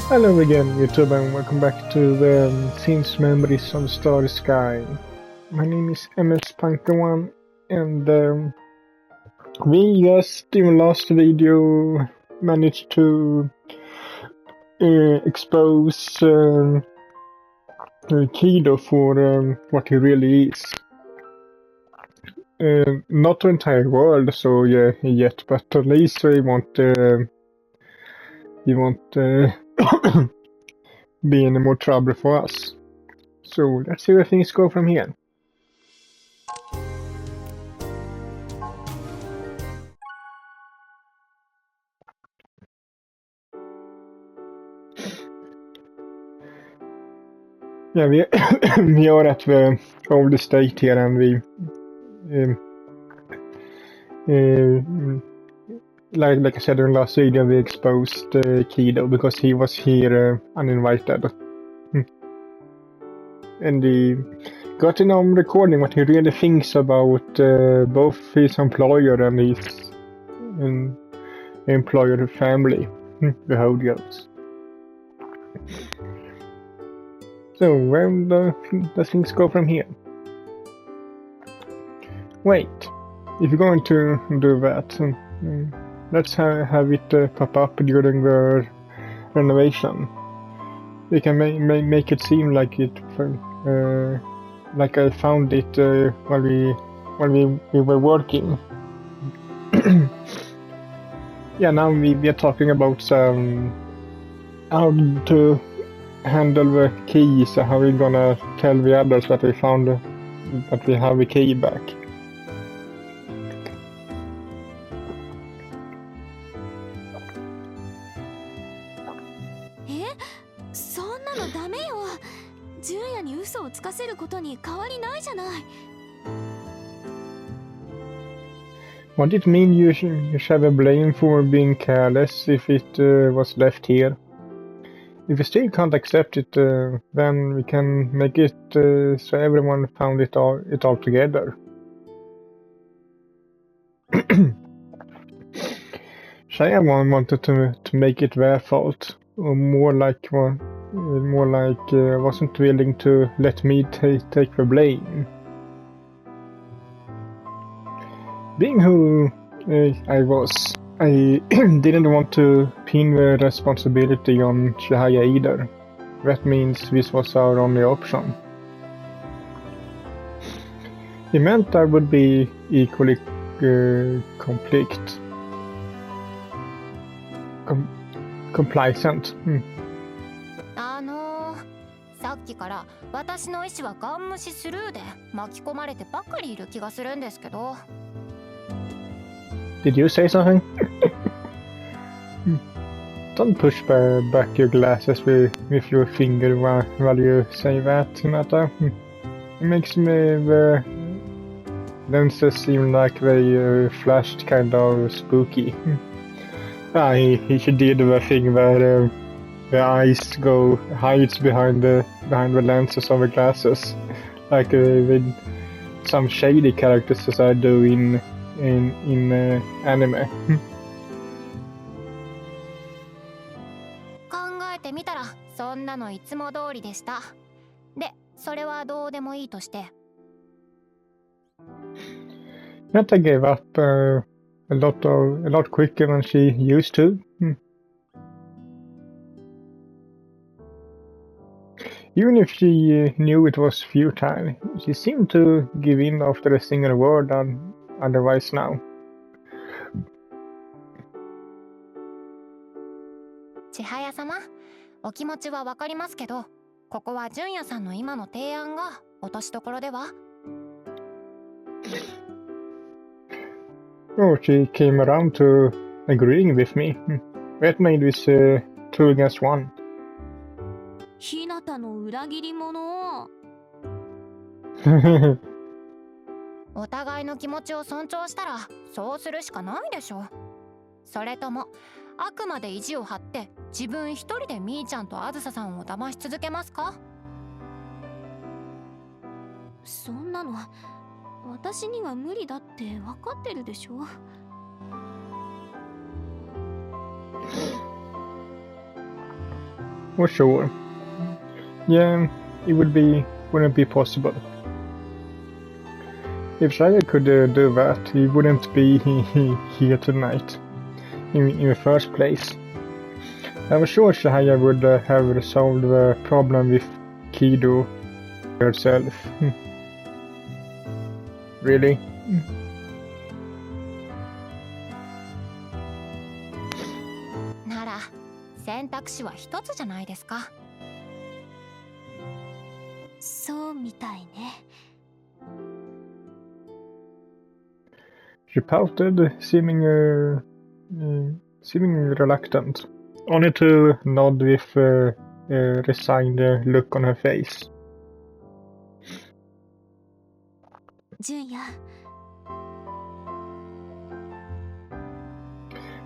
Hello again, YouTube, and welcome back to the Scenes Memories on the Starry Sky. My name is MS-Punker1, and we just in last video managed to expose Kido for what he really is. Not the entire world, so yeah, yet, but at least we want be any more trouble for us. So let's see where things go from here. Yeah, we are at the old state here, and we like I said in the last video, we exposed Kido because he was here uninvited. And he got in on recording what he really thinks about both his employer and his employer family, the whole goes. So where does things go from here? Wait, if you're going to do that, let's have it pop up during the renovation. We can make it seem like it, like I found it while we were working. Yeah, now we are talking about how to handle the keys, how we're gonna tell the others that we found that we have the key back. What did it mean you shall be blamed for being careless if it was left here? If you still can't accept it, then we can make it so everyone found it all together. Shaya wanted to make it their fault, or more like wasn't willing to let me take the blame. Being who I was, I didn't want to pin the responsibility on Shihaya either. That means this was our only option. It meant I would be equally complacent. さっきから私の意思はガン無視スルーで巻き込まれてばっかりいる気がするんですけど。Did you say something? Don't push back your glasses with your finger while you say that, Hinata. It makes the lenses seem like they flashed kind of spooky. He did the thing where the eyes hides behind the lenses of the glasses, like with some shady characters as I do in anime. 考えてみたらそんなのいつも通りでした。で、それはどうでもいいとして。Netta gave up a lot quicker than she used to. Even if she knew it was futile, she seemed to give in after a single word otherwise now. 千早様、お気持ちはわかりますけど、ここは純也さんの今の提案が落としどころでは。Oh, she came around to agreeing with me. That made this two against one. ひなたの裏切り者。お互いの気持ちを尊重したらそうするしかないでしょ。それともあくまで意地を張って自分一人でみーちゃんとあずささんを騙し続けますか？そんなの私には無理だって分かってるでしょ。For sure. Yeah, it wouldn't be possible. If Shia could do that, he wouldn't be here tonight in the first place. I was sure Shia would have resolved the problem with Kido herself. Really? なら選択肢は一つじゃないですか。そうみたいね。She pouted, seeming reluctant, only to nod with a resigned look on her face. 純也、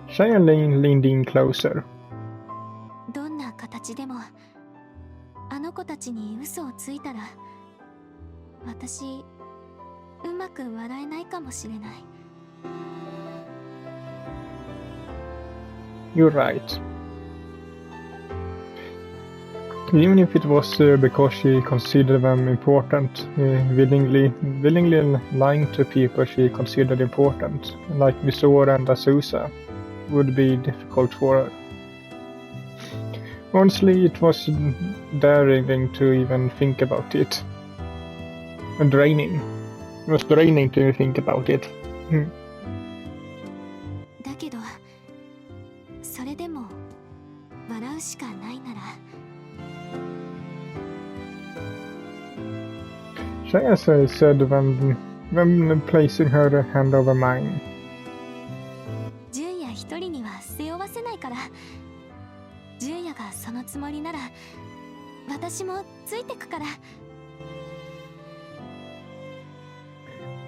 Shia leaned in closer. どんな形でもあの子たちに嘘をついたら私うまく笑えないかもしれない。 You're right. Even if it was because she considered them important, willingly lying to people she considered important, like Misora and Azusa, would be difficult for her. Honestly, it was daring to even think about it. And draining. It was draining to think about it. だけどそれでも笑うしかないなら。 Shia said when placing her hand over mine. 純也一人には背負わせないから。純也がそのつもりなら私もついてくから。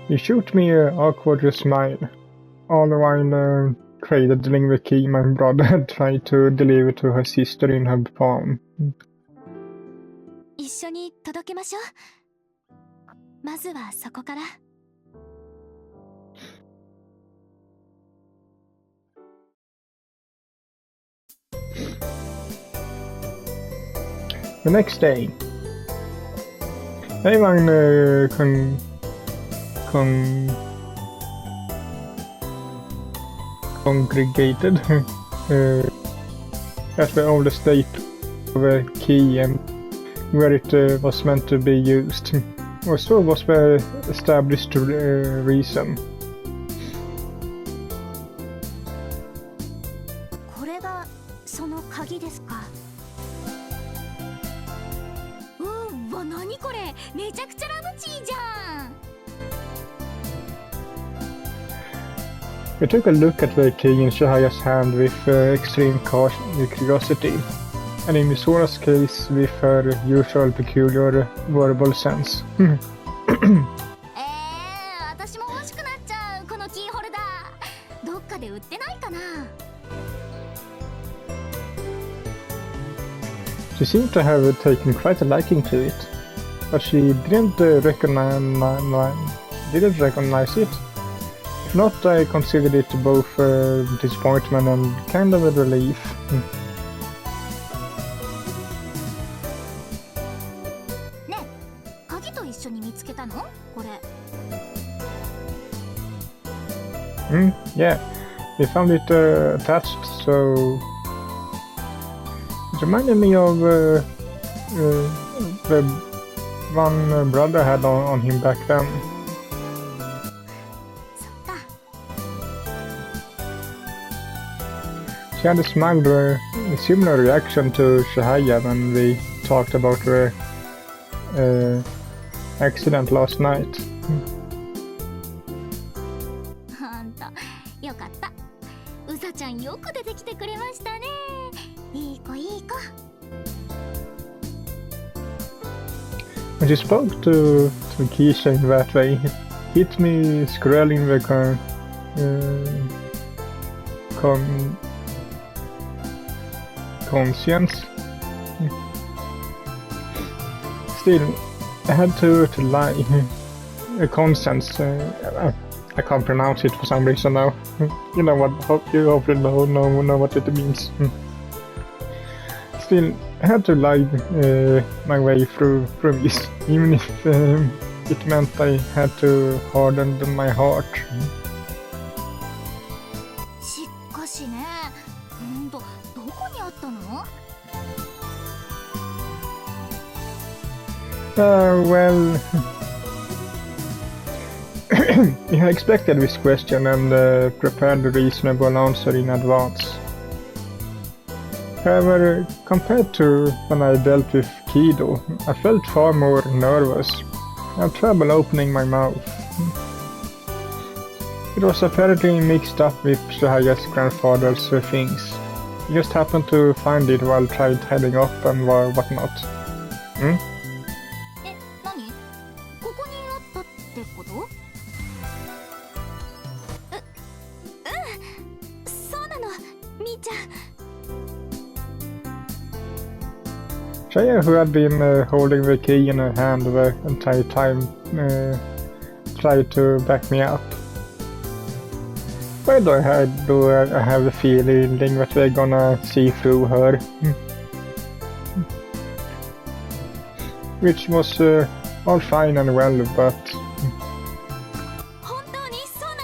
He shot me an awkward smile, all while cradling the key my brother had tried to deliver to her sister in her palm. 一緒に届けましょう。まずはそこから。 The next day, everyone congregated at the old estate of a key and where it was meant to be used. Or so was the established reason. これがその鍵ですか。うわ、何これ、めちゃくちゃラブチーじゃん。 We took a look at the key in Shahia's hand with extreme curiosity, and in Misora's case with her usual peculiar verbal sense. 私も欲しくなっちゃうこのキーホルダー。どっかで売ってないかな。 She seemed to have taken quite a liking to it, but she didn't recognize it. If not, I considered it both disappointment and kind of a relief. ねえ、鍵と一緒に見つけたの？これ。 Yeah, we found it attached, so it reminded me of the one brother had on him back then. そっか。 She had a similar reaction to Shahaya when we talked about the accident last night. ほんと、よかった。うさちゃんよく出てきてくれましたね。いい子いい子。 When she spoke to Keisha in that way, it hit me squarely in the conscience. Still, I had to lie. Conscience. I can't pronounce it for some reason now. You know what? You hopefully know what it means. Still, I had to lie my way through this, even if it meant I had to harden my heart. しかしね、どこにあったの？ Well, I expected this question and prepared a reasonable answer in advance. However, compared to when I dealt with Kido, I felt far more nervous. I had trouble opening my mouth. It was apparently mixed up with Shahaya's grandfather's things. He just happened to find it while trying tidying up and whatnot. Hmm? え、何？ここにあったってこと？そうなの、みーちゃん。 Shaya, who had been holding the key in her hand the entire time, tried to back me up. Why do I have the feeling that they're gonna see through her? Which was all fine and well, but... 本当にそうな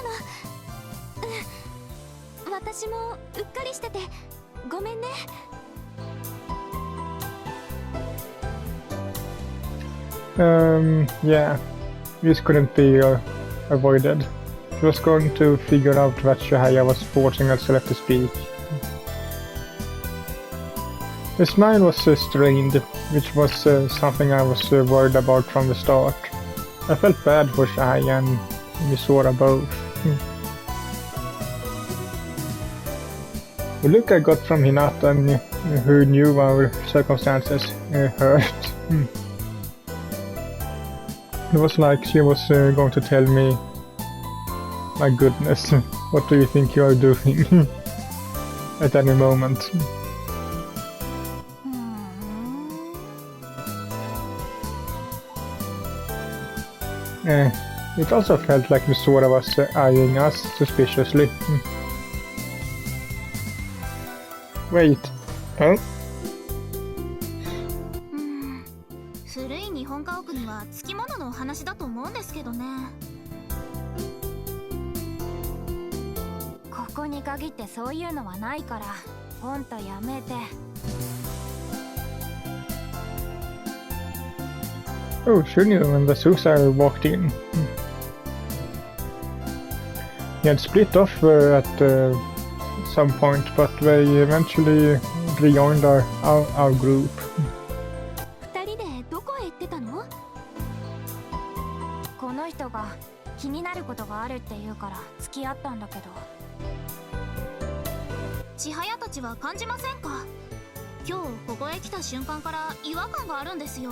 の。私もうっかりしてて、ごめんね。 Yeah, this couldn't be avoided. She was going to figure out that Shahaya was forcing herself to speak. The smile was strained, which was something I was worried about from the start. I felt bad for Shahaya and Misora both. The look I got from Hinata, who knew our circumstances, hurt. It was like she was going to tell me, my goodness, what do you think you are doing? At any moment. It also felt like Misora was eyeing us suspiciously. Wait, huh? 古い日本家屋にはつきもののお話だと思うんですけどね。ここに限ってそういうのはないから、ほんとやめて。Oh, she knew when the Susar walked in. He had split off at some point, but they eventually rejoined our group. 二人でどこへ行ってたの？この人が気になることがあるって言うから付き合ったんだけど。千早たちは感じませんか？今日ここへ来た瞬間から違和感があるんですよ。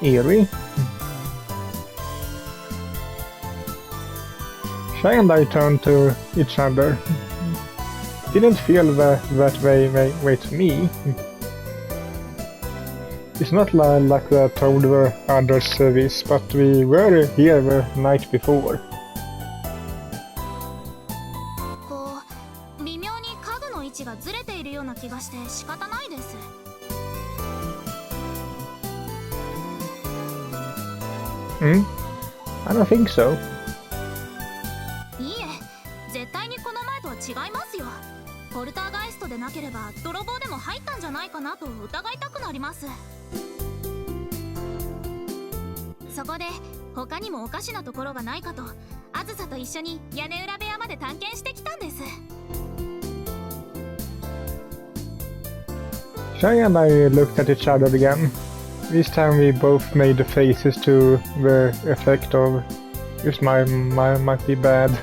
Eerie? Shy and I turned to each other. Didn't feel that way to me. It's not like I told the others this, but we were here the night before. こう微妙に家具の位置がずれているような気がして仕方ないです。 I don't think so. いいえ、絶対にこの前とは違いますよ。ポルターガイストでなければ泥棒でも入ったんじゃないかなと疑いたくなります。そこで他にもおかしなところがないかと、あずさと一緒に屋根裏部屋まで探検してきたんです。 Shy and I looked at each other again. This time we both made faces to the effect of this might be bad.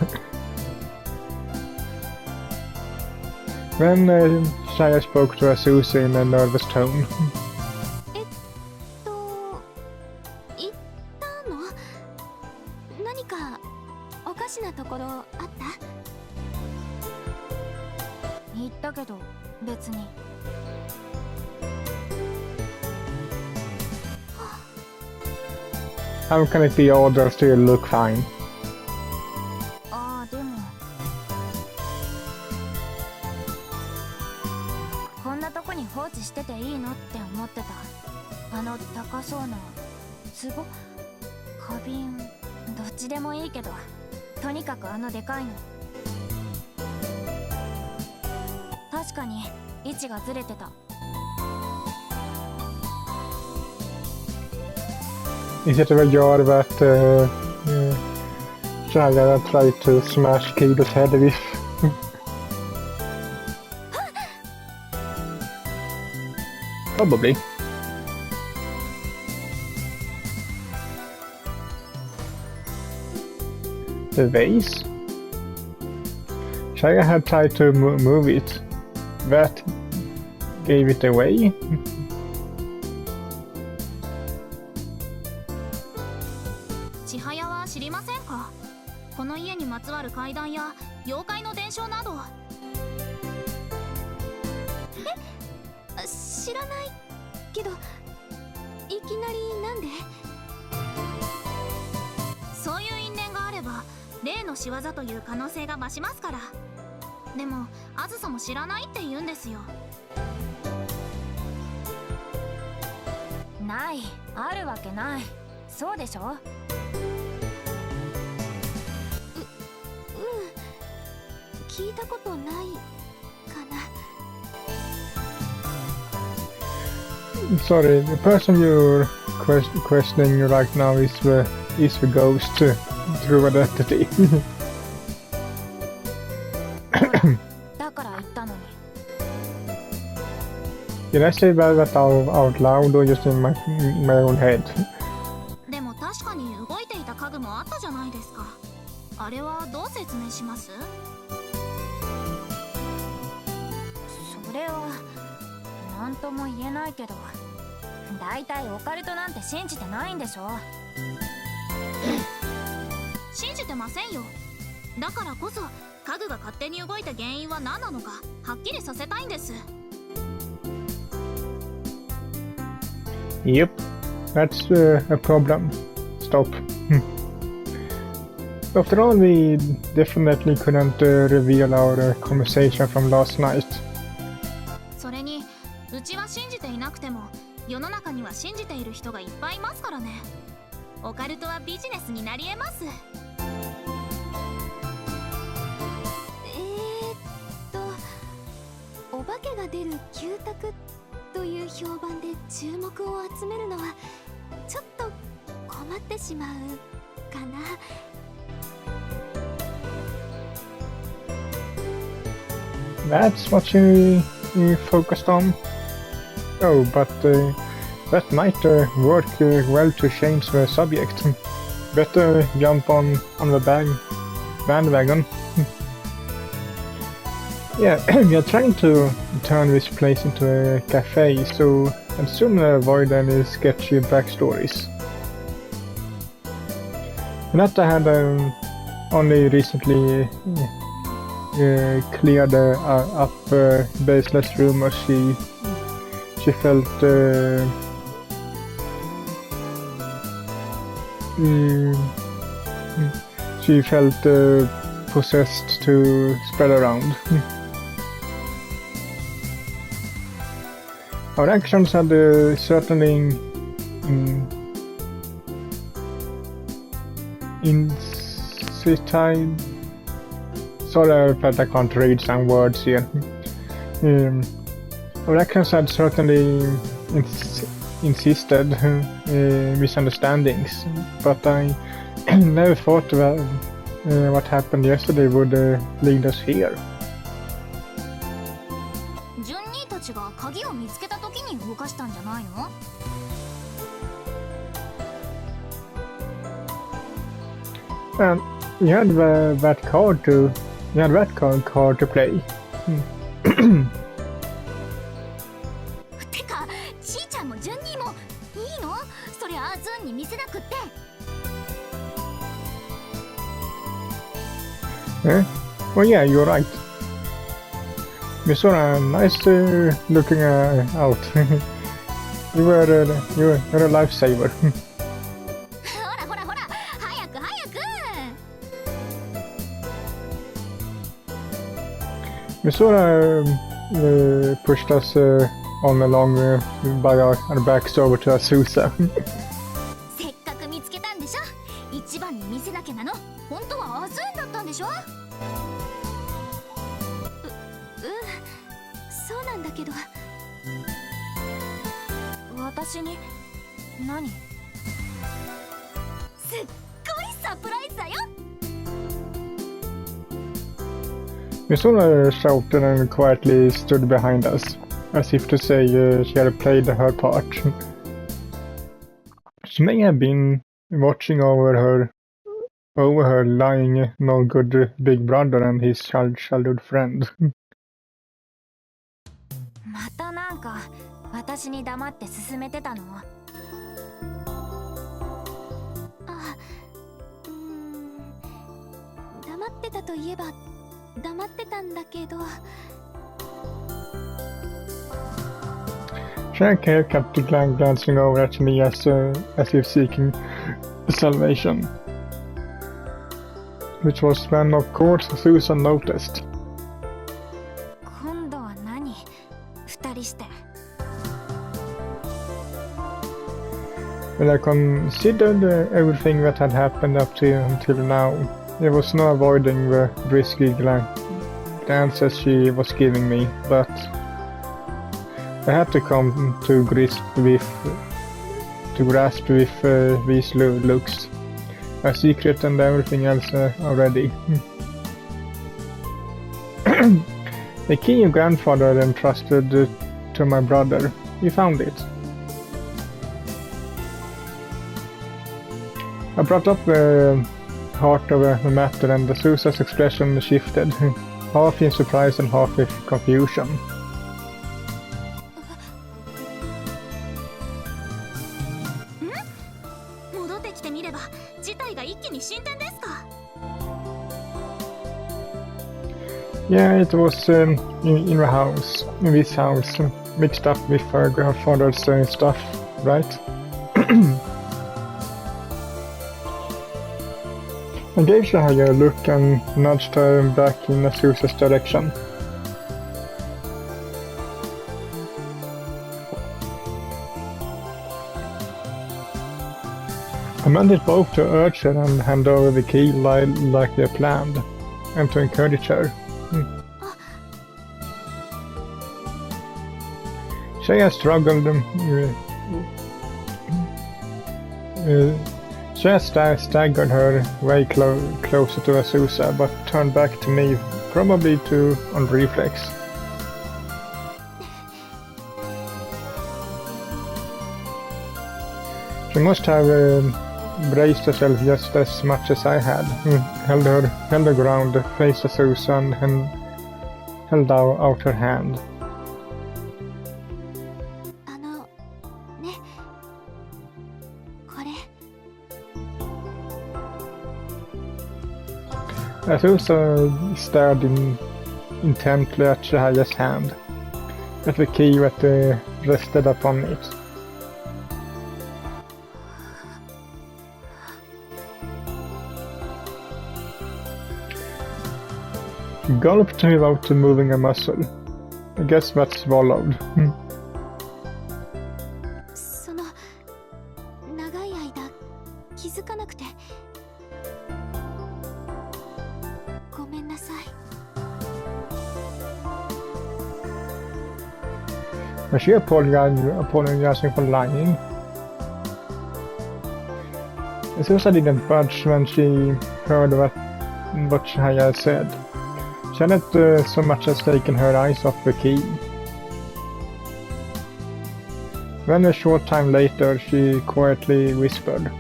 Then Shaya spoke to Azusa in a nervous tone. 言ったの？何かおかしなところあった？言ったけど別に。 How can it be odd or still look fine? ああでも。とこに放置してていいのって思ってた。あの高そうな壺、花瓶、どっちでもいいけど、とにかくあのでかいの。確かに位置がずれてた。Is it ever your that Shaya tried to smash Kido's head with? Probably. The vase? Shaya had tried to move it. That gave it away? 千早は知りませんか？この家にまつわる怪談や妖怪の伝承など。知らないけど、いきなりなんで？そういう因縁があれば霊の仕業という可能性が増しますから。でもあずさも知らないって言うんですよ。ない、あるわけない。そうでしょ？聞いたことないかな。Sorry, the person you're questioning right now is the ghost through identity. だから言ったのに。Did I say that out loud or just in my own head? でも確かに動いていた家具もあったじゃないですか。あれはどう説明します？それは何とも言えないけど、だいたいオカルトなんて信じてないんでしょ？信じてませんよ。だからこそ家具が勝手に動いた原因は何なのかはっきりさせたいんです。Yep, that's a problem. Stop. After all, we definitely couldn't reveal our conversation from last night. それにうちは信じていなくても世の中には信じている人がいっぱいいますからね。オカルトはビジネスになり得ます。お化けが出る旧宅という評判で注目を集めるのはちょっと困ってしまうかな。That's what you focused on? Oh, but that might work well to change the subject. Better jump on the bandwagon. Yeah, we are trying to turn this place into a cafe, so I'd soon avoid any sketchy backstories. Renata had only recently cleared up baseless rumors. She felt possessed to spread around. Our actions had certainly incite. Sorry that I can't read some words here. Our actions had certainly insisted misunderstandings, but I never thought that what happened yesterday would lead us here. ジュン兄たちが鍵を見つけた時に動かしたんじゃないの？And you had that card to play. てか、ちーちゃんもジュン兄もいいの？そりゃあズンに見せなくって。Eh? Oh yeah, you're right. You saw a nice looking out. You're a lifesaver. ほらほらほら、早く早く。You saw pushed us on along by our backs over to Azusa. せっかく見つけたんでしょ。一番に見せなきゃなの。本当はアズーンだったんでしょ。そうなんだけど。私に何？すっごいサプライズだよ。Misona shouted and quietly stood behind us, as if to say she had played her part. She may have been watching over her lying no good big brother and his childhood friend. またなんか私に黙って進めてたの？黙ってたといえば黙ってたんだけど。Shank here kept glancing over at me as if seeking salvation, which was when, of course, Susan noticed. 今度は何？二人して。When I considered everything that had happened up to until now, there was no avoiding the risky glances she was giving me, but I had to come to grasp with these looks, a secret and everything else already. The key your grandfather had entrusted to my brother. He found it. I brought up the heart of the matter, and Azusa's expression shifted, half in surprise and half with confusion. 戻ってきてみれば事態が一気に進展ですか？ Yeah, it was in this house, mixed up with her grandfather's stuff, right? I gave Shahaya a look and nudged her back in Azusa's direction. I meant it both to urge her and hand over the key like they planned, and to encourage her. Shaya struggled. Shaya staggered her way closer to Azusa, but turned back to me, probably on reflex. She must have braced herself just as much as I had, held her ground, faced Azusa, and held out her hand. ね、これ。Azusa stared intently at Shahaya's hand, at the key that rested upon it. Gulped without moving a muscle. I guess that swallowed. その長い間気づかなくてごめんなさい。Was she apologizing for lying? Azusa didn't budge when she heard what Shahaya said. She hadn't so much as taken her eyes off the key. Then a short time later, she quietly whispered.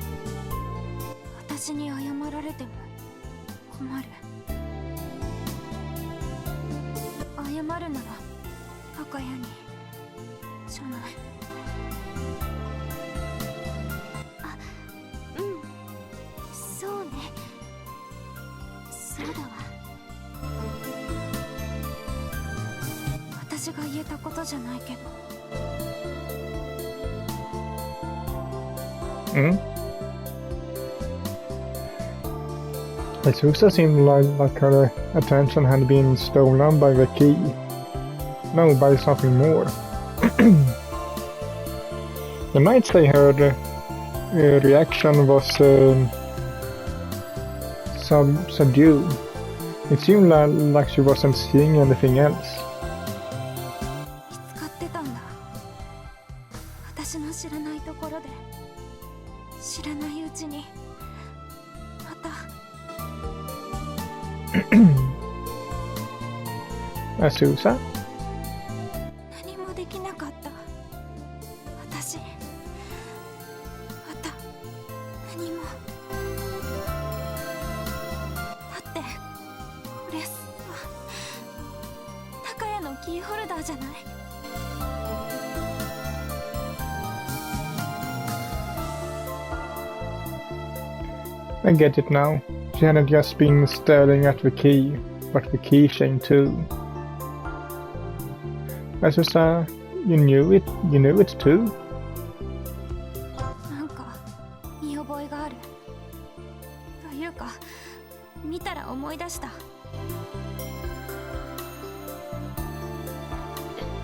私に謝られても困る。謝るなら赤屋にじゃない。あ、うん。そうね。そうだわ。私が言えたことじゃないけど。Azusa seemed like her attention had been stolen by the key. No, by something more. You might say her reaction was subdued. It seemed like she wasn't seeing anything else. 見つかってたんだ。私の知らないところで、知らないうちに、また。Azusa? 何もできなかった。私、また何も。だってこれさ、高谷のキーホルダーじゃない。I get it now. She hadn't just been staring at the key, but the keychain too. Azusa, you knew it too? なんか見覚えがある。というか、見たら思い出した。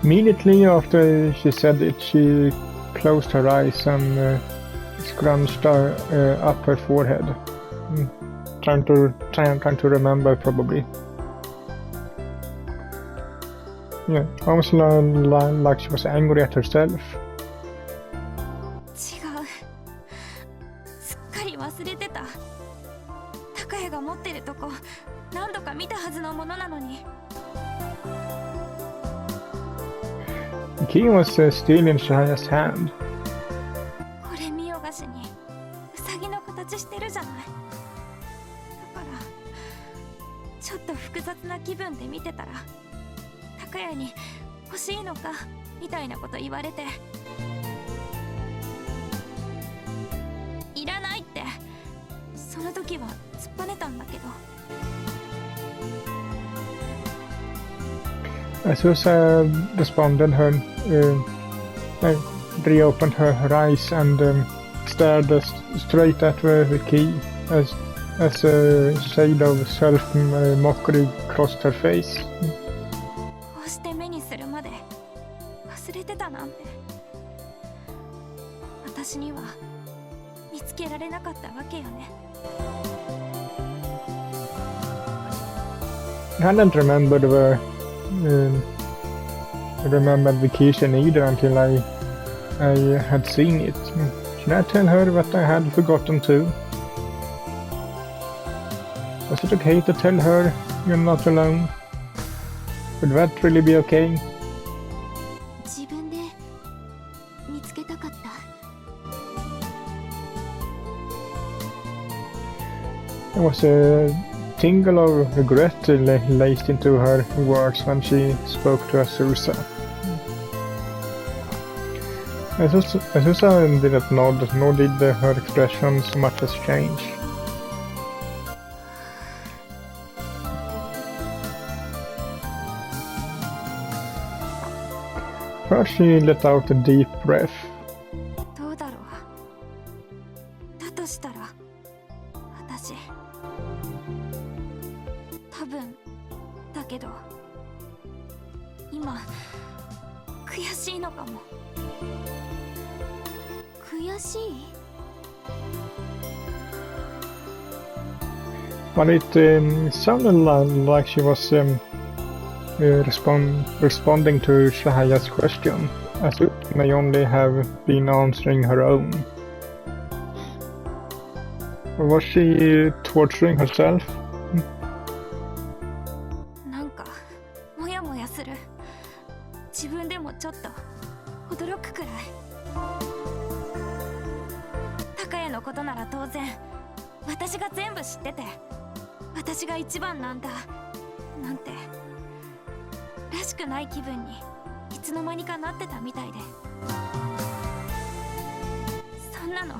Immediately after she said it, she closed her eyes and scrunched up her forehead. Trying to remember, probably. Yeah, almost like she was angry at herself. 違う。すっかり忘れてた。高谷が持ってるとこ、何度か見たはずのものなのに。The key was still in Shahaya's hand. これ見よがしにウサギの形してるじゃない。だからちょっと複雑な気分で見てたら、高谷に欲しいのかみたいなこと言われて、いらないって。その時は突っぱねたんだけど。Azusa responded reopened her eyes and stared straight at the key as a shade of self-mockery crossed her face. こうして目にするまで忘れてたなんて。私には見つけられなかったわけよね。I hadn't remembered the keychain either until I had seen it. Should I tell her what I had forgotten too? Was it okay to tell her you're not alone? Would that really be okay? 自分で見つけたかった。There was a tingle of regret laced into her words when she spoke to Azusa. Azusa didn't nod, nor did her expression so much as change. First she let out a deep breath. どうだろう。だとしたら私、多分だけど今悔しいのかも。悔しい？ But it sounded like she was responding to Shahaya's question, as it may only have been answering her own. Or was she torturing herself? なんかモヤモヤする。自分でもちょっと驚くくらい。高谷のことなら当然私が全部知ってて、私が一番なんだなんてらしくない気分にいつの間にかなってたみたいで。そんなの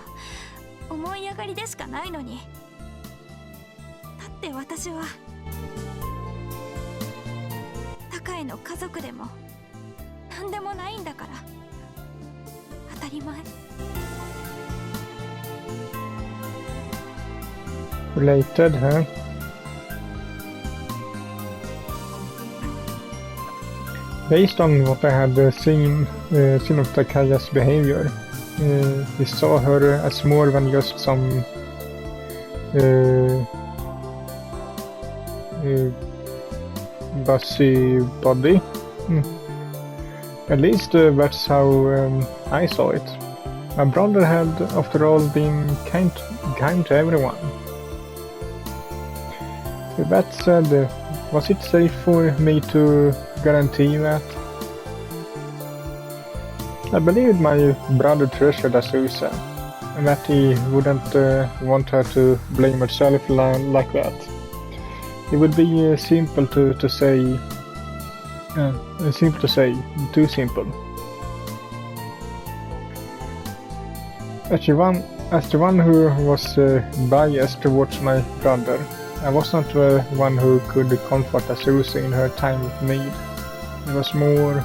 思い上がりでしかないのに。だって私は高谷の家族でも何でもないんだから。当たり前。Related, huh? Based on what I had seen of Takaya's behavior, he saw her as more than just some bossy body. At least that's how I saw it. My brother had, after all, been kind to everyone. With that said, was it safe for me to guarantee that? I believed my brother treasured Azusa, and that he wouldn't want her to blame herself like that. It would be simple to say, too simple. As the one who was biased towards my brother, I was not the one who could comfort Azusa in her time of need. It was more...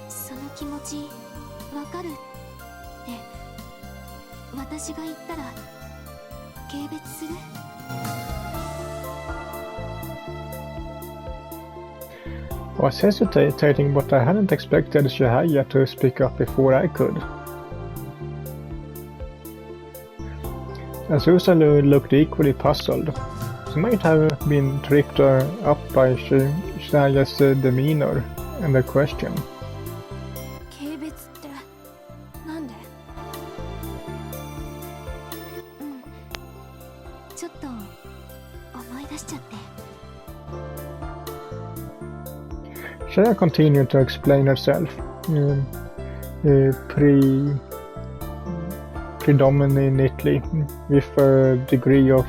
その気持ちわかるって私が言ったら軽蔑する I was hesitating, but I hadn't expected Shihaya to speak up before I could. Azusa looked equally puzzled. She might have been tripped up by Shihaya's demeanor and the question. 軽蔑ってなんでちょっと思い出しちゃって Shihaya continued to explain herself, predominantly with a degree of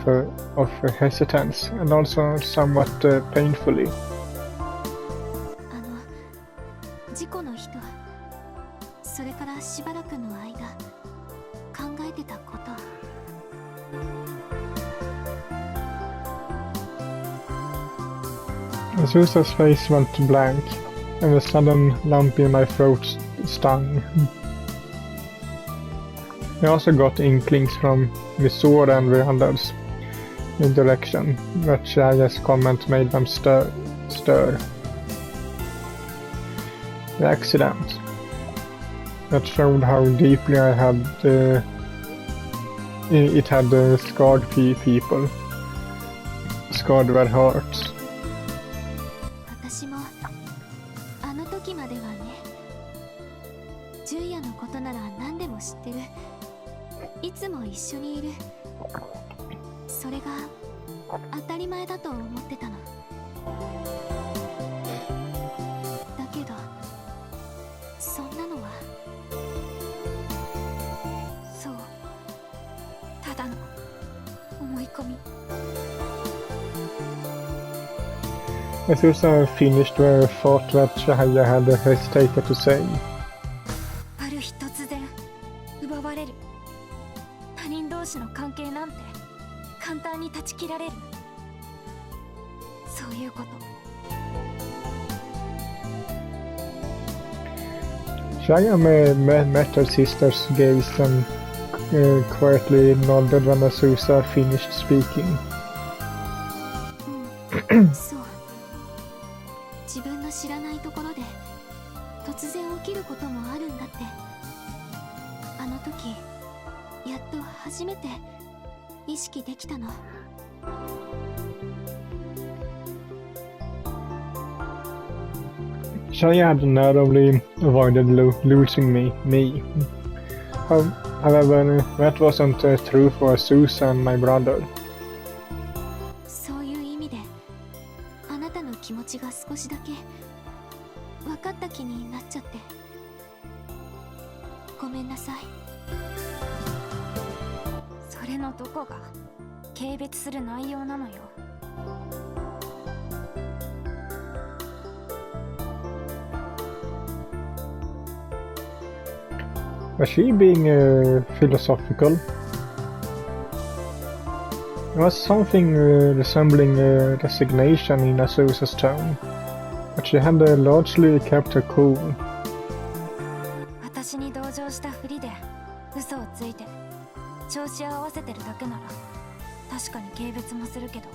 hesitance and also somewhat painfully. 事故の日とそれからしばらくの間考えてたこと Azusa's face went blank, and a sudden lump in my throat stung. I also got inklings from Misora and the others in direction that Shihaya's comment made them stir. The accident that showed how deeply I had it had scarred people, scarred their hearts. 私もあの時まではね純也のことなら何でも知ってるいつも一緒にいるそれが当たり前だと思ってたのだけどそんなのはそうただの思い込み Azusa finished the thought that Shihaya had hesitated to say. ある日突然奪われる他人同士の関係なんて簡単に断ち切られるそういうこと Shihaya met her sister's gaze and quietly nodded when Azusa finished speaking. そう自分の知らないところで突然起きることもあるんだってあの時やっと初めて意識できたの Shihaya had narrowly avoided losing me. However, that wasn't true for Azusa and my brother. そういう意味であなたの気持ちが少しだけ分かった気になっちゃってごめんなさいそれのどこが軽蔑する内容なのよ Was she being philosophical? There was something resembling resignation in Azusa's tone, but she had largely kept her cool. 私に同情したふりで嘘をついて調子を合わせてるだけなら確かに軽蔑もするけど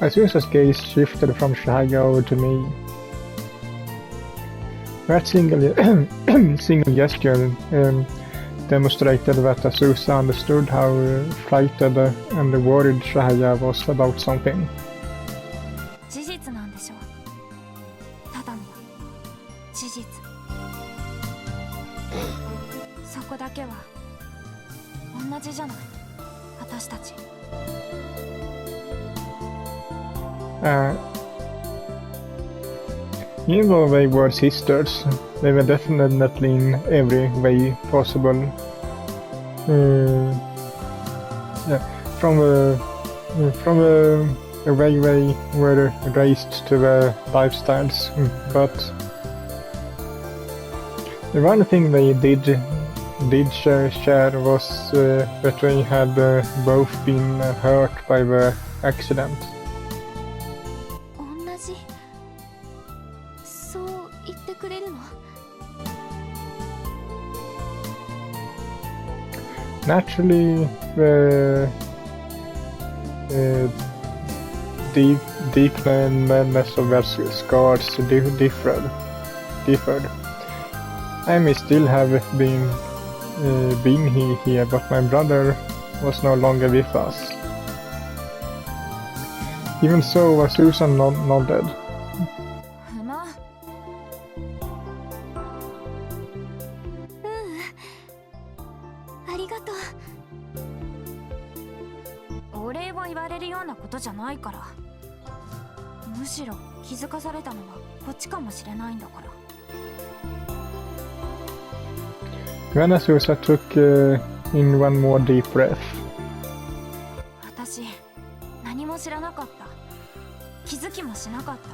Azusa's gaze shifted from Shaya over to me. That single gesture demonstrated that Azusa understood how frightened and worried Shaya was about something. 事実なんでしょう。ただの事実。そこだけは同じじゃない。私たち。Even though they were sisters, they were definitely in every way possible. From the way they were raised to their lifestyles, but the one thing they did share was that they had both been hurt by the accident. 同じ。そう言ってくれるの？ Naturally, the deepness of their scars differed. I may still have been here, but my brother was no longer with us. Even so, Susan nodded. 不満？ありがとう。お礼を言われるようなことじゃないから。むしろ気づかされたのはこっちかもしれないんだから。When Azusa took in one more deep breath. 私、何も知らなかった。気づきもしなかった。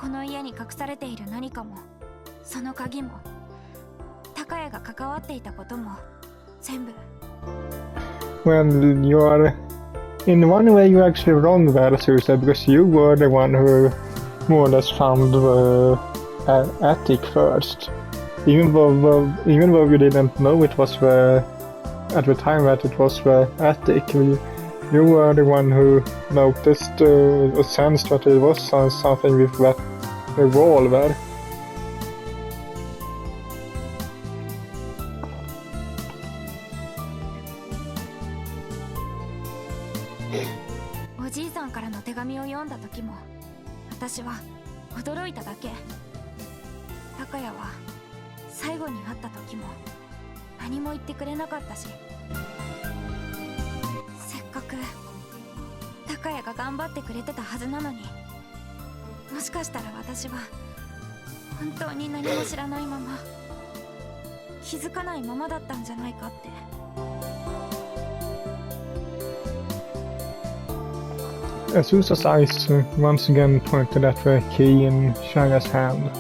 この家に隠されている何かも、その鍵も、高谷が関わっていたことも、全部。Well, you are... In one way you're actually wrong there, Azusa, because you were the one who more or less found the attic first. Even though you didn't know it was at the time that it was the attic, you were the one who noticed or sensed that it was something with that wall there. おじいさんからの手紙を読んだ時も、私は驚いただけ。高谷は最後に会った時も何も言ってくれなかったし、せっかく高谷が頑張ってくれてたはずなのに、もしかしたら私は本当に何も知らないまま、気づかないままだったんじゃないかって。Azusa's eyes once again pointed at the key in Shaya's hand.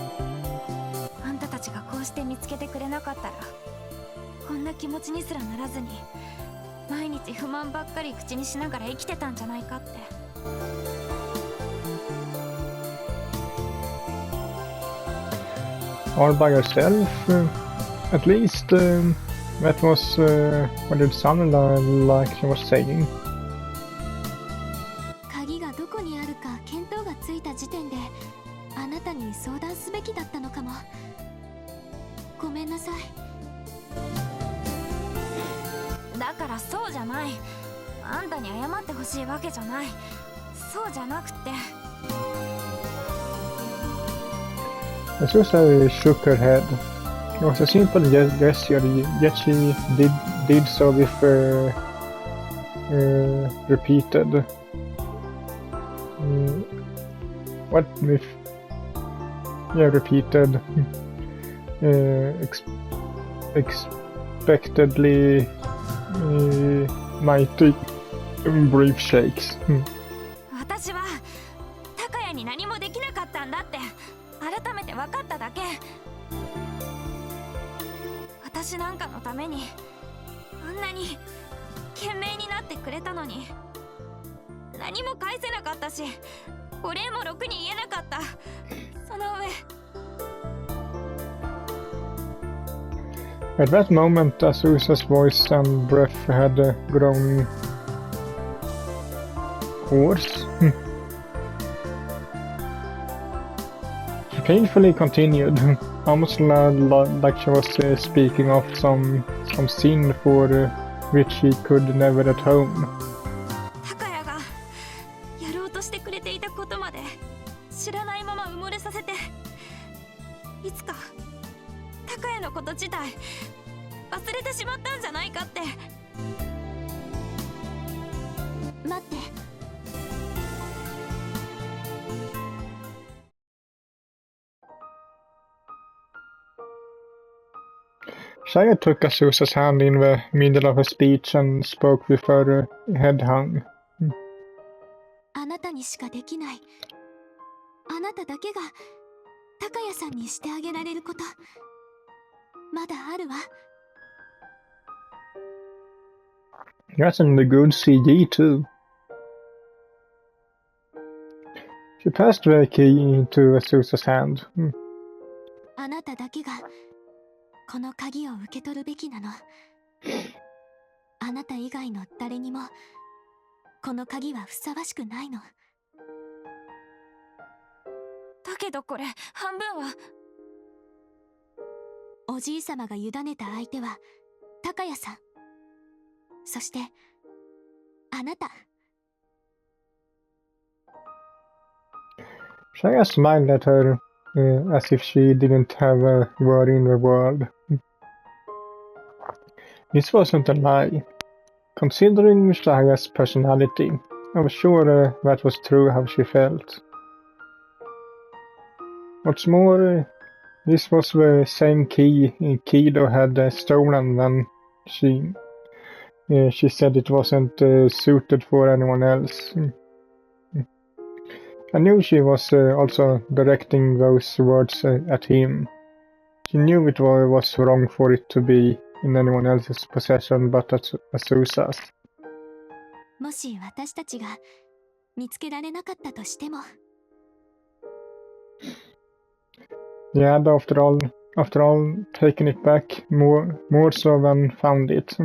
あんたたちがこうして見つけてくれなかったら、こんな気持ちにすらならずに、毎日不満ばっかり口にしながら生きてたんじゃないかって。All by yourself? At least that was what it sounded like she was saying. 鍵がどこにあるか見当がついた時点で、あなたに相談すべきだったのかも。ごめんなさい。だからそうじゃない。あんたに謝ってほしいわけじゃない。そうじゃなくて。Azusa shook her head. It was a simple gesture, yet she did so with repeated. What with? Yeah, repeated. Expectedly mighty brief shakes. 私は高谷に何もできなかったんだって改めて分かっただけ。私なんかのためにあんなに懸命になってくれたのに、何も返せなかったし、お礼もろくに言えなかった。その上。At that moment, Azusa's voice and breath had grown course. She painfully continued, almost like she was speaking of some sin for which she could never atone. 高谷がやろうとしてくれていたことまで知らないまま埋もれさせて、いつか高谷のこと自体忘れてしまったんじゃないかって。待って。Shaya took Azusa's hand in the middle of her speech and spoke with her head hung. あなたにしかできない、あなただけが高谷さんにしてあげられること、まだあるわ。That's in the good CG too. She passed the key to Azusa's hand. あなただけがこの鍵を受け取るべきなの。あなた以外の誰にもこの鍵はふさわしくないの。だけどこれ半分は。おじいさまが委ねた相手は高谷さん、そしてあなた。Shaya smiled at her as if she didn't have a worry in the world. This wasn't a lie. Considering Shaya's personality, I was sure that was true how she felt. What's more, this was the same key Kido had stolen when she said it wasn't suited for anyone else. I knew she was also directing those words at him. She knew it was wrong for it to be in anyone else's possession but Azusa's. もし私たちが見つけられなかったとしても。Yeah, after all, taken it back more so than found it.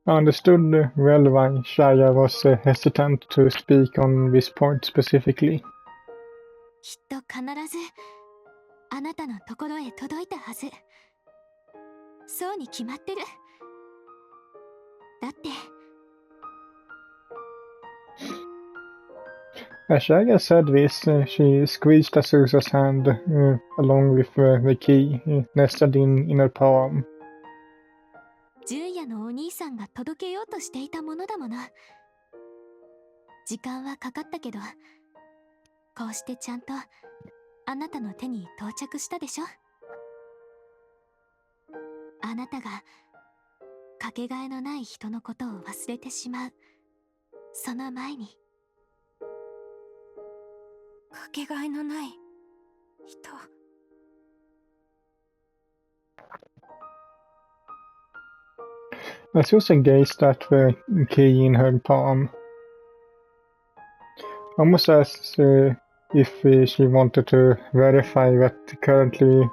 I understood well why Shaya was hesitant to speak on this point specifically. きっと必ずあなたのところへ届いたはず。そうに決まってる。だって。As Shaya said this, she squeezed Azusa's hand along with the key nested in her palm. 純也のお兄さんが届けようとしていたものだもの。時間はかかったけど、こうしてちゃんとあなたの手に到着したでしょ。あなたがかけがえのない人のことを忘れてしまうその前に。かけがえのない人。Azusa gazed at the key in her palm, almost as if she wanted to verify what currently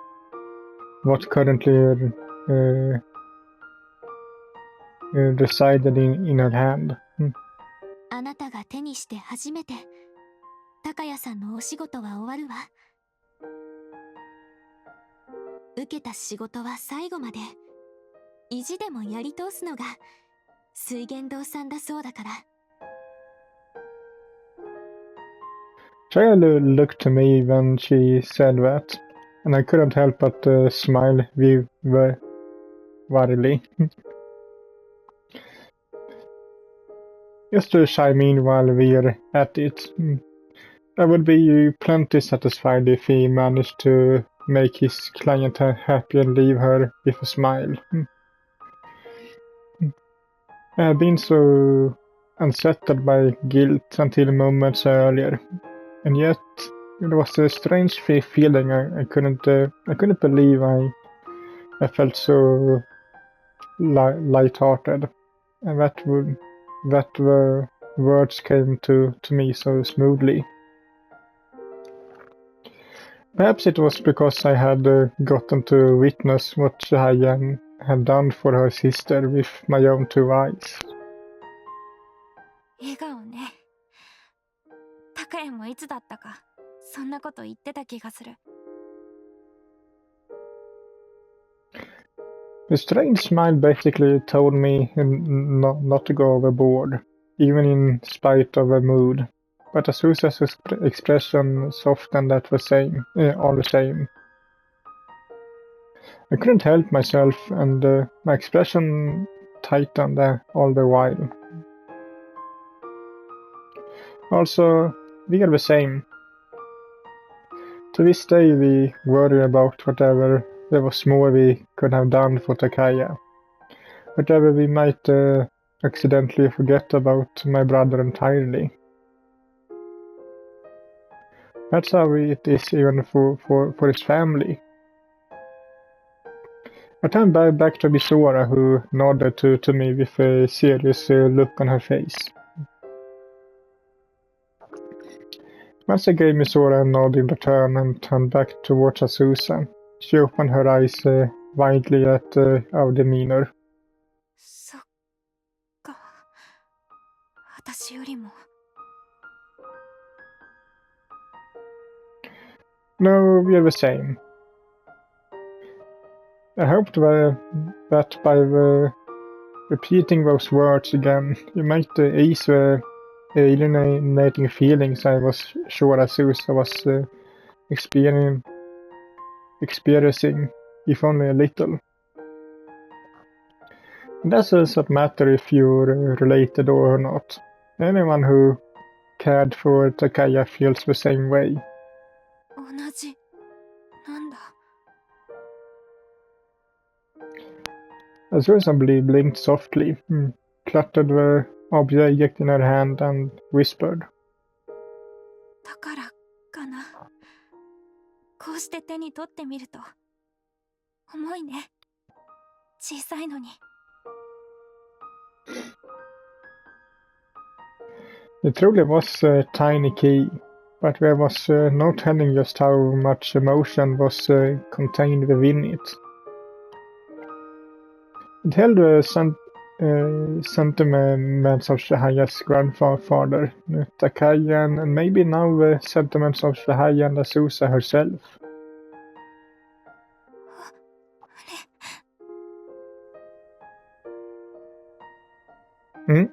resided in her hand. あなたが手にして初めて高谷さんのお仕事は終わるわ。受けた仕事は最後まで意地でもやり通すのが水源堂さんだそうだから。Shaya looked to me when she said that, and I couldn't help but smile warily. Just to chime in while we're at it, I would be plenty satisfied if he managed to make his client happy and leave her with a smile. I had been so unsettled by guilt until moments earlier, and yet it was a strange feeling. I couldn't believe I felt so light-hearted, and that the words came to me so smoothly. Perhaps it was because I had gotten to witness what Cheyenne had done for her sister with my own two eyes. 笑顔ね。高也もいつだったかそんなこと言ってた気がする。The strange smile basically told me not to go overboard, even in spite of her mood. But Azusa's expression softened all the same. I couldn't help myself, and my expression tightened all the while. Also, we are the same. To this day we worry about whatever there was more we could have done for Takaya. Whatever we might accidentally forget about my brother entirely. That's how it is even for his family. I turned back to Misora, who nodded to me with a serious look on her face. Once I gave Misora a nod in return and turned back towards Azusa, she opened her eyes widely at our demeanor. そっか。私よりも。No, we are the same. I hoped that by repeating those words again, you might ease the alienating feelings I was sure Azusa was experiencing, if only a little. It doesn't matter if you're related or not. Anyone who cared for Takaya feels the same way. 同じ。なんだ。Azusa blinked softly, cluttered the object in her hand, and whispered. だからかな。こうして手に取ってみると重いね。小さいのに。It truly was a tiny key, but there was no telling just how much emotion was contained within it. It held the sentiments of Shahaya's grandfather, Takaya, and maybe now the sentiments of Shahaya and Azusa herself. Hmm?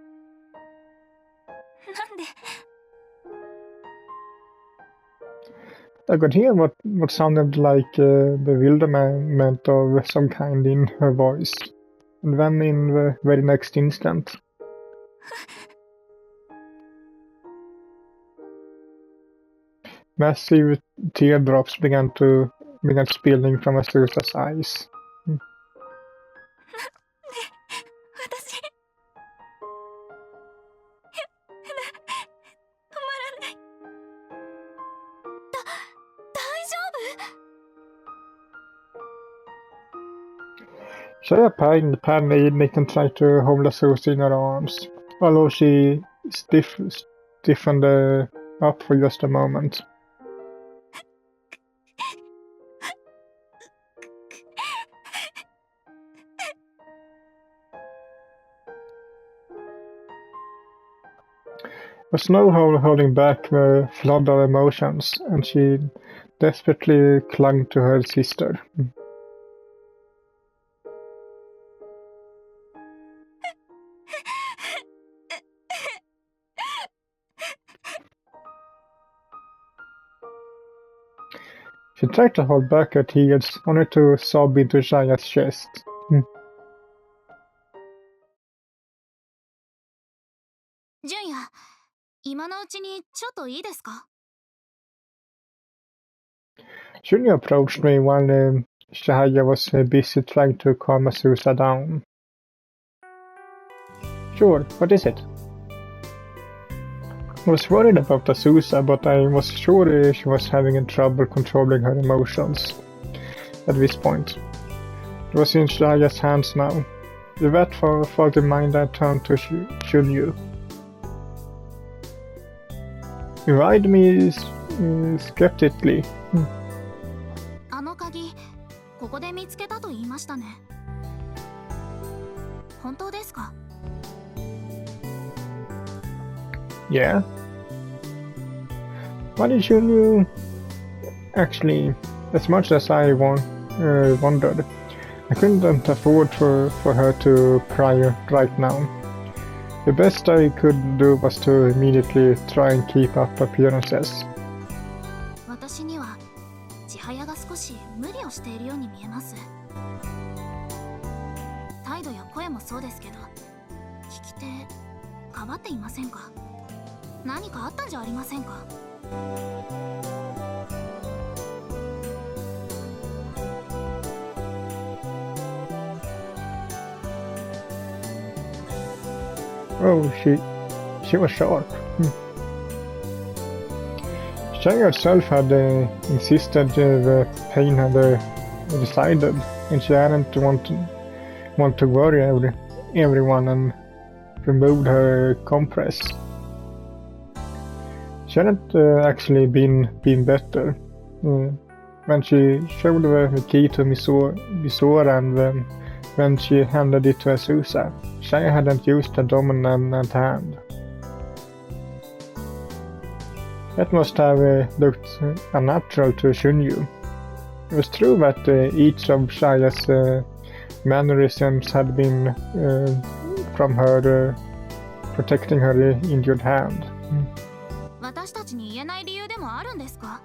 I could hear what sounded like bewilderment of some kind in her voice, and then in the very next instant, massive teardrops began spilling from Azusa's eyes. 私止まらない。大丈夫？ Shaya panicked and tried to hold Azusa in her arms, although she stiffened up for just a moment. There was no holding back the flood of emotions, and she desperately clung to her sister. She tried to hold back her tears, only to sob into Shaya's chest. 純也、今のうちにちょっといいですか？ Junya approached me while Shahaya was busy trying to calm Azusa down. Sure, what is it? I was worried about Azusa, but I was sure she was having trouble controlling her emotions at this point. It was in Shahaya's hands now. With that thought in mind, I turned to Shunyu. He eyed me skeptically. あの鍵、ここで見つけたと言いましたね。本当ですか？ Yeah? Why did you actually, as much as I wondered, I couldn't afford for her to cry right now. The best I could do was to immediately try and keep up appearances. 私には千早が少し無理をしているように見えます。態度や声もそうですけど、聞き手変わっていませんか？何かあったんじゃありませんか？Oh, she was sharp. Shang herself had insisted the pain had decided, and she hadn't want to worry everyone and removed her compress. She hadn't actually been better. When she showed the key to Misora and when she handed it to Azusa, Shang hadn't used a dominant hand. That must have looked unnatural to Shunyu. It was true that each of Shaya's mannerisms had been from her protecting her injured hand. 私たちに言えない理由でもあるんですか？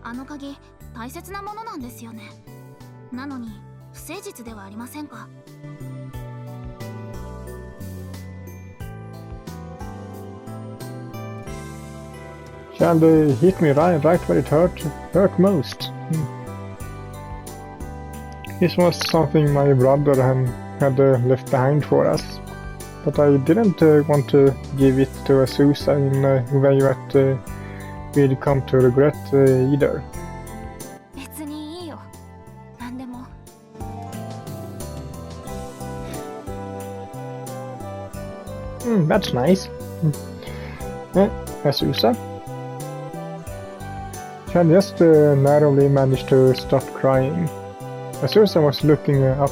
あの鍵、大切なものなんですよね。なのに不誠実ではありませんかShe had hit me right where it hurt most. This was something my brother had left behind for us, but I didn't want to give it to Azusa in a way that we'd come to regret either. 別にいいよ。何でも。That's nice. Azusa? She had just narrowly managed to stop crying. Azusa was looking up,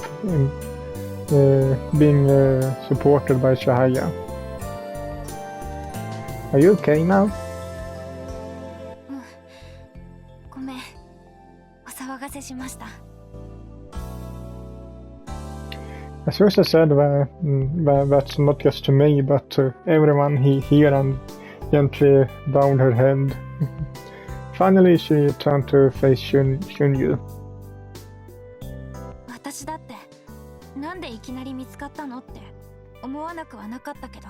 being supported by Shahaya. Are you okay now? ごめん。お騒がせしました。Azusa said that's not just to me, but to everyone here, and gently bowed her head. Finally, she turned to face Shunyu. 私だってなんでいきなり見つかったのって思わなくはなかったけど。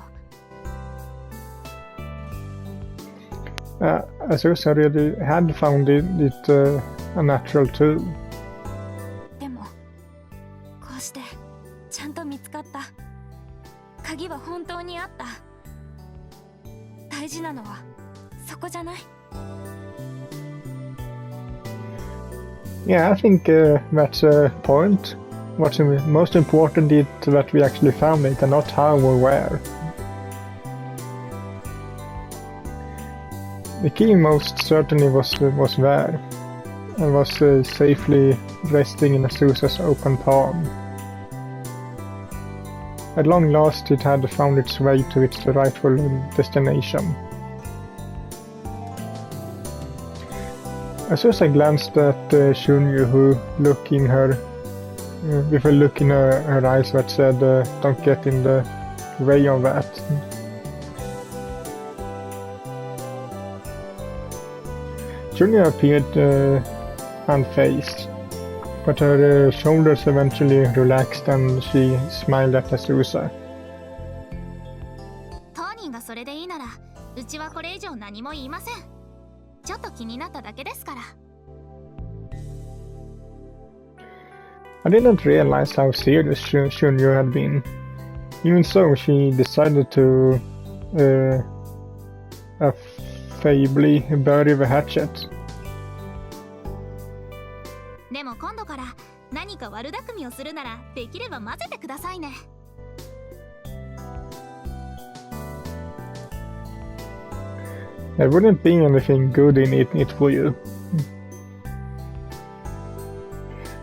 Azusa really had found it unnatural too. でもこうしてちゃんと見つかった。鍵は本当にあった。大事なのはそこじゃない？ Yeah, I think that's a point. What's most important is that we actually found it and not how or where. The key most certainly was there and was safely resting in Azusa's open palm. At long last it had found its way to its rightful destination. Azusa glanced at Shunyu, who looked in her with a look in her eyes that said, "Don't get in the way of that." Shunyu appeared unfazed, but her shoulders eventually relaxed and she smiled at Azusa. 当人がそれでいいなら、うちはこれ以上何も言いません。ちょっと気になっただけですから。I didn't realize how serious Shunyu had been. Even so, she decided to affably bury the hatchet. でも今度から何か悪巧みをするならできれば混ぜてくださいね。There wouldn't be anything good in it for you.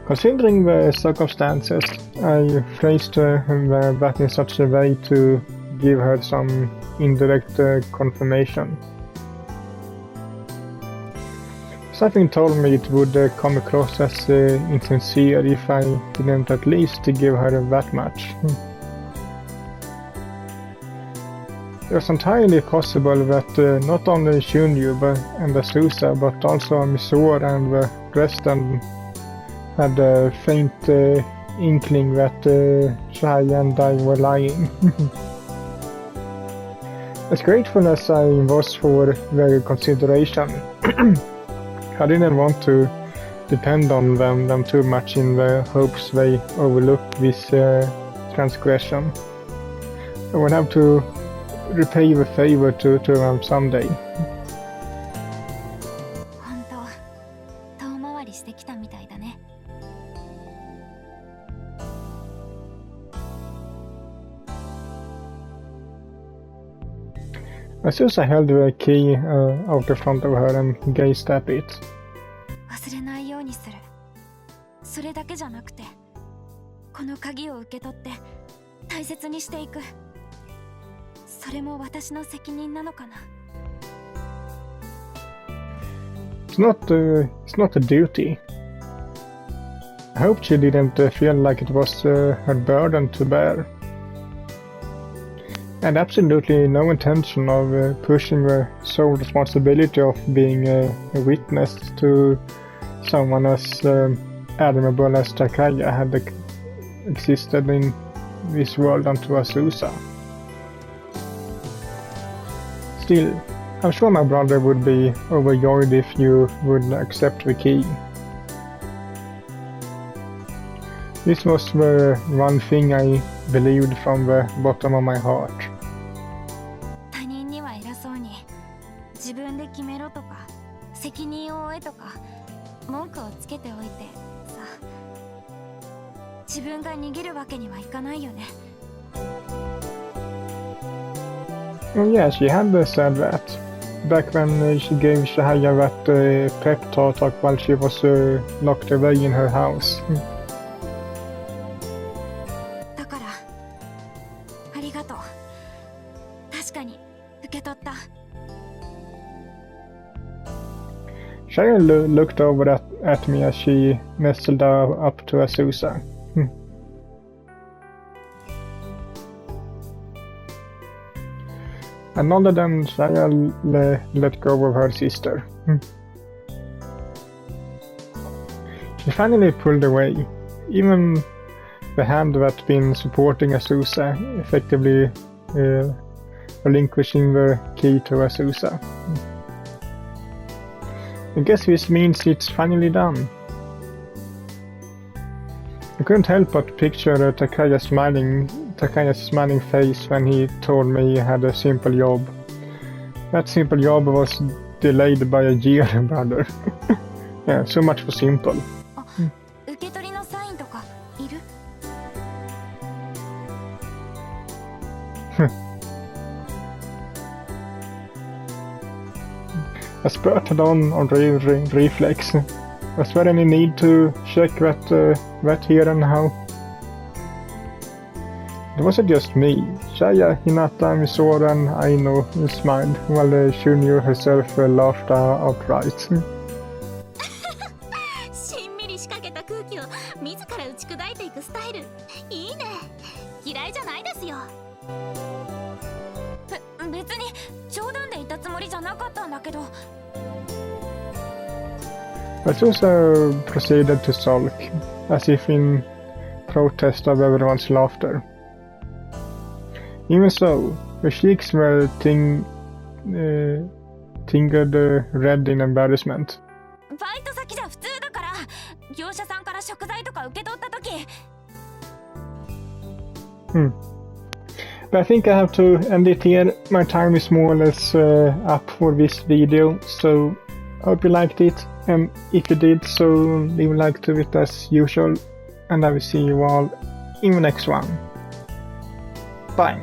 Considering the circumstances, I phrased that in such a way to give her some indirect confirmation. Something told me it would come across as insincere if I didn't at least give her that much. It was entirely possible that not only Shunyu and Azusa, but also Misora and Dresden had a faint inkling that Shai and I were lying. As grateful as I was for their consideration, I didn't want to depend on them too much in the hopes they overlook this transgression. I would have to repay the favor to them someday. 本当、遠回りしてきたみたいだね。Azusa held the key out in front of her and gazed at it. 忘れないようにする。それだけじゃなくて、この鍵を受け取って大切にしていく。それも私の責任なのかな。It's not a duty. I hope she didn't feel like it was her burden to bear. I had absolutely no intention of pushing the sole responsibility of being a witness to someone as admirable as Takaya had existed in this world onto Azusa. Still, I'm sure my brother would be overjoyed if you would accept the key. This was the one thing I believed from the bottom of my heart. 他人には偉そうに自分で決めろとか責任を負えとか文句をつけておいてさ、自分が逃げるわけにはいかないよね。Oh yeah, she had said that. Back when she gave Shahaya that pep talk while she was locked away in her house. だから、ありがとう。確かに受け取った。Shahaya looked over at me as she nestled up to Azusa. I nodded and Shaya let go of her sister. She finally pulled away. Even the hand that been supporting Azusa, effectively relinquishing the key to Azusa. I guess this means it's finally done. I couldn't help but picture Takaya's smiling face when he told me he had a simple job. That simple job was delayed by a year, brother. Yeah, so much for simple. 受け取りのサインとかいる？ I spurted on reflex. Was there any need to check that here and now? It wasn't just me. Shaya, Hinata, Misora and Aino smiled, while Shunyu herself laughed outright. しんみり仕掛けた空気を自ら打ち砕いていくスタイル、いいね。嫌いじゃないですよ。別に冗談で言ったつもりじゃなかったんだけど。Azusa proceeded to sulk, as if in protest of everyone's laughter. Even so, her cheeks were tingled red in embarrassment. バイト先じゃ普通だから、業者さんから食材とか受け取ったとき。But I think I have to end it here. My time is more or less up for this video, so I hope you liked it. And if you did, so leave a like to it as usual. And I will see you all in the next one. Bye.